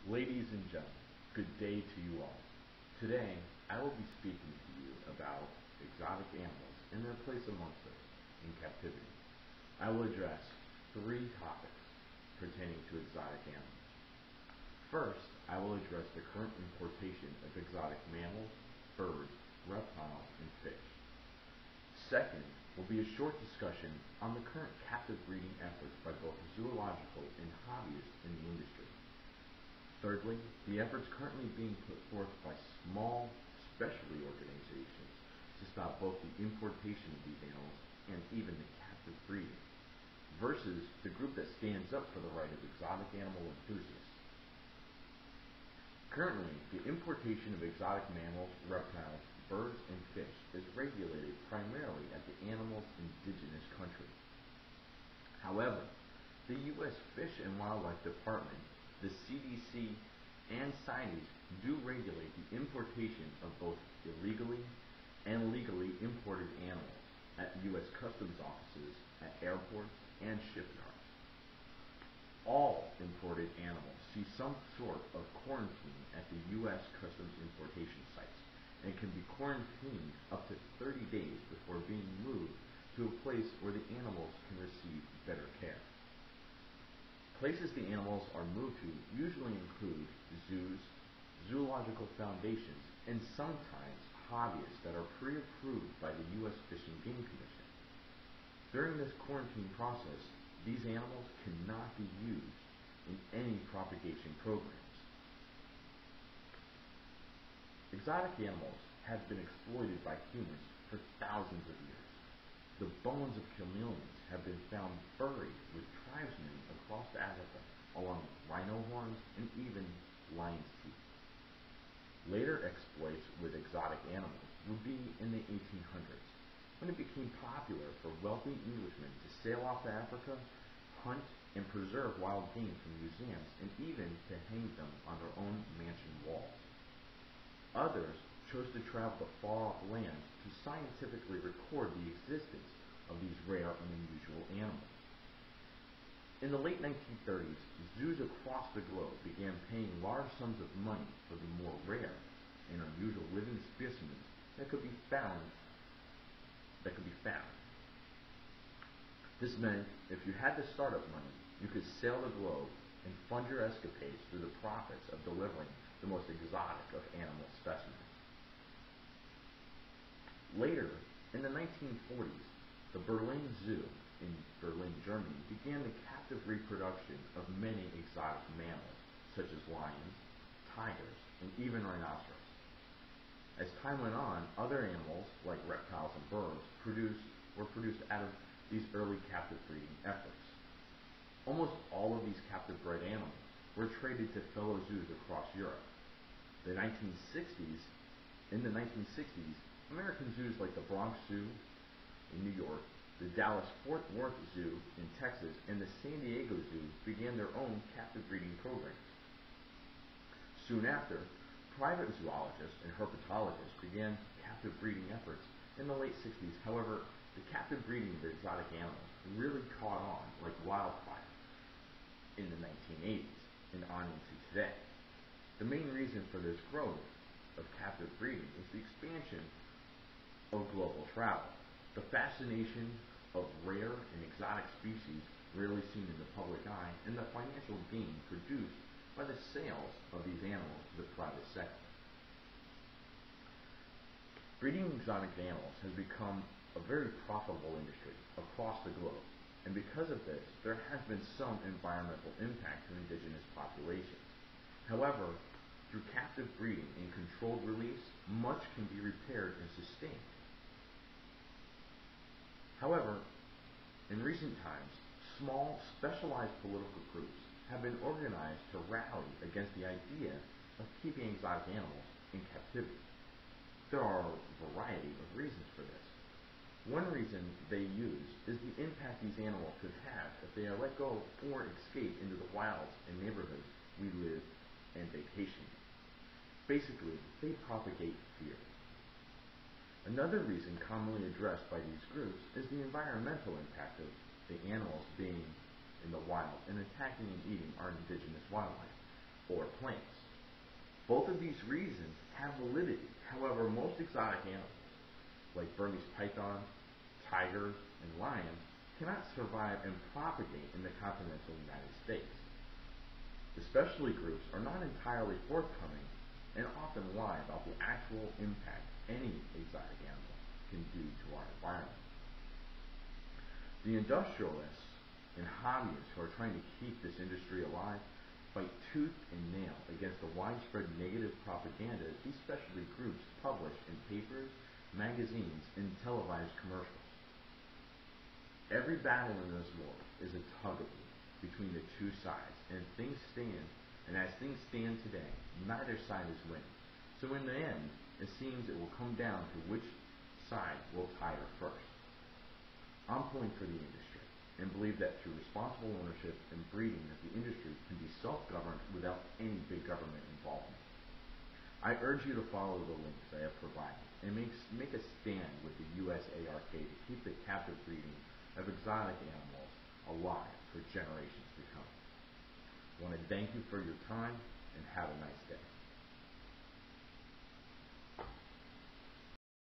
Ladies and gentlemen, good day to you all. Today, I will be speaking to you about exotic animals and their place amongst us in captivity. I will address three topics pertaining to exotic animals. First, I will address the current importation of exotic mammals, birds, reptiles, and fish. Second, will be a short discussion on the current captive breeding efforts by both zoological and hobbyists in the industry. Thirdly, the efforts currently being put forth by small specialty organizations to stop both the importation of these animals and even the captive breeding, versus the group that stands up for the right of exotic animal enthusiasts. Currently, the importation of exotic mammals, reptiles, birds, and fish is regulated primarily at the animal's indigenous country. However, the U.S. Fish and Wildlife Department, the CDC, and CITES do regulate the importation of both illegally and legally imported animals at U.S. Customs offices, at airports, and shipyards. All imported animals see some sort of quarantine at the U.S. Customs importation sites and can be quarantined up to 30 days before being moved to a place where the animals can receive better care. Places the animals are moved to usually include zoos, zoological foundations, and sometimes hobbyists that are pre-approved by the U.S. Fish and Game Commission. During this quarantine process, these animals cannot be used in any propagation programs. Exotic animals have been exploited by humans for thousands of years. The bones of chameleons have been found buried with tribesmen across Africa, along with rhino horns and even lion's teeth. Later exploits with exotic animals would be in the 1800s, when it became popular for wealthy Englishmen to sail off to Africa, hunt, and preserve wild game from museums, and even to hang them on their own mansion walls. Others chose to travel to far-off lands to scientifically record the existence of these rare and unusual animals. In the late 1930s, zoos across the globe began paying large sums of money for the more rare and unusual living specimens that could be found. This meant if you had the startup money, you could sail the globe and fund your escapades through the profits of delivering the most exotic of animal specimens. Later, in the 1940s, the Berlin Zoo in Berlin, Germany, began the captive reproduction of many exotic mammals, such as lions, tigers, and even rhinoceros. As time went on, other animals, like reptiles and birds, were produced out of these early captive breeding efforts. Almost all of these captive bred animals were traded to fellow zoos across Europe. In the 1960s, American zoos like the Bronx Zoo in New York, the Dallas-Fort Worth Zoo in Texas, and the San Diego Zoo began their own captive breeding programs. Soon after, private zoologists and herpetologists began captive breeding efforts in the late 60s. However, the captive breeding of exotic animals really caught on like wildfire in the 1980s and on into today. The main reason for this growth of captive breeding is the expansion of global travel, the fascination of rare and exotic species rarely seen in the public eye, and the financial gain produced by the sales of these animals to the private sector. Breeding exotic animals has become a very profitable industry across the globe, and because of this, there has been some environmental impact to indigenous populations. However, through captive breeding and controlled release, much can be repaired and sustained. However, in recent times, small, specialized political groups have been organized to rally against the idea of keeping exotic animals in captivity. There are a variety of reasons for this. One reason they use is the impact these animals could have if they are let go or escape into the wilds and neighborhoods we live and vacation in. Basically, they propagate fear. Another reason commonly addressed by these groups is the environmental impact of the animals being in the wild and attacking and eating our indigenous wildlife, or plants. Both of these reasons have validity. However, most exotic animals, like Burmese pythons, tigers, and lions, cannot survive and propagate in the continental United States. The specialty groups are not entirely forthcoming and often lie about the actual impact any exotic animal can do to our environment. The industrialists and hobbyists who are trying to keep this industry alive fight tooth and nail against the widespread negative propaganda these specialty groups publish in papers, magazines, and televised commercials. Every battle in this war is a tug of war between the two sides, and as things stand today, neither side is winning. So in the end, it seems it will come down to which side will tire first. I'm pulling for the industry and believe that through responsible ownership and breeding that the industry can be self-governed without any big government involvement. I urge you to follow the links I have provided and make a stand with the USARK to keep the captive breeding of exotic animals alive for generations to come. I want to thank you for your time and have a nice day.